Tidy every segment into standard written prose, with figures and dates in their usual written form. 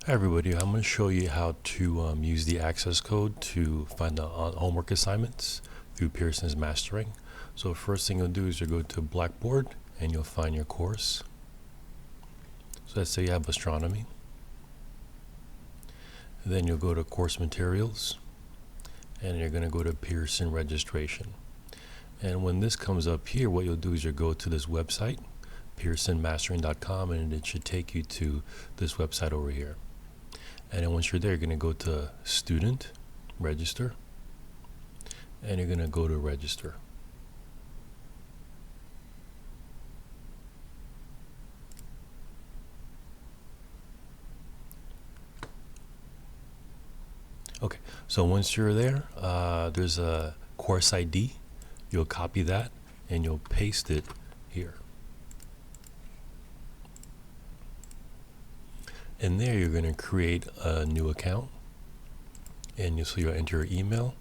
Hi everybody, I'm going to show you how to use the access code to find the homework assignments through Pearson's Mastering. So first thing you'll do is you'll go to Blackboard and you'll find your course. So let's say you have astronomy. Then you'll go to course materials and you're going to go to Pearson registration. And when this comes up here, what you'll do is you'll go to this website, pearsonmastering.com, and it should take you to this website over here. And then once you're there, you're going to go to Student, Register, and you're going to go to Register. Okay, so once you're there, there's a course ID. You'll copy that and you'll paste it here. And there you're going to create a new account, and you'll enter your email,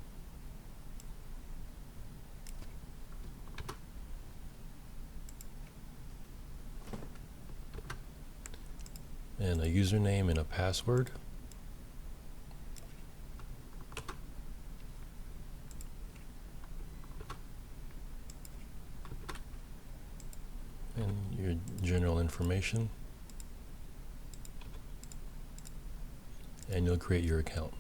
and a username and a password. And your general information. And you'll create your account.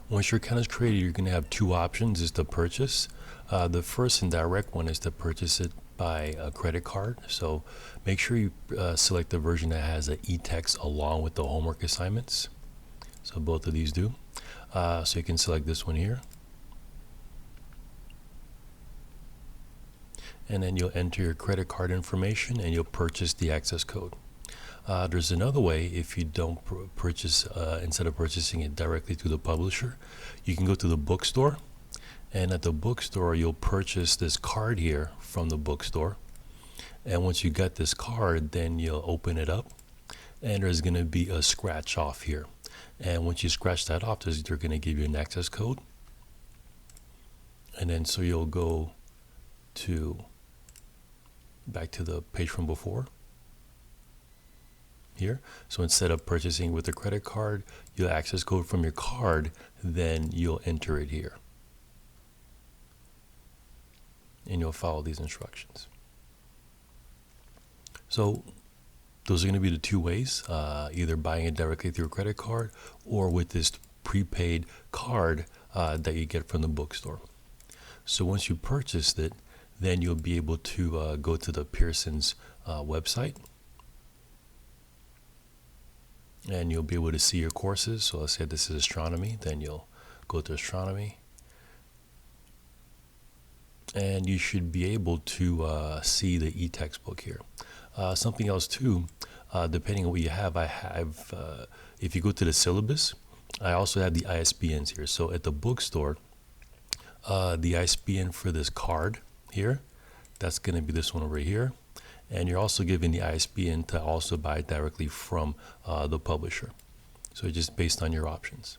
Once your account is created, you're going to have two options is to purchase. The first and direct one is to purchase it by a credit card. So make sure you select the version that has an e-text along with the homework assignments. So both of these do. So you can select this one here. And then you'll enter your credit card information and you'll purchase the access code. There's another way. If you don't purchase, instead of purchasing it directly through the publisher, you can go to the bookstore, and at the bookstore you'll purchase this card here from the bookstore. And once you get this card, then you'll open it up and there's going to be a scratch off here, and once you scratch that off, they're going to give you an access code. And then so you'll go to back to the page from before here. So instead of purchasing with a credit card, you'll access code from your card, then you'll enter it here. And you'll follow these instructions. So those are going to be the two ways, either buying it directly through a credit card or with this prepaid card that you get from the bookstore. So once you purchased it, then you'll be able to go to the Pearson's website, and you'll be able to see your courses. So let's say this is astronomy, then you'll go to astronomy, and you should be able to see the e-textbook here. Something else too, depending on what you have, if you go to the syllabus, I also have the ISBNs here. So at the bookstore, the ISBN for this card here, that's going to be this one over here. And you're also given the ISBN to also buy directly from the publisher. So just based on your options.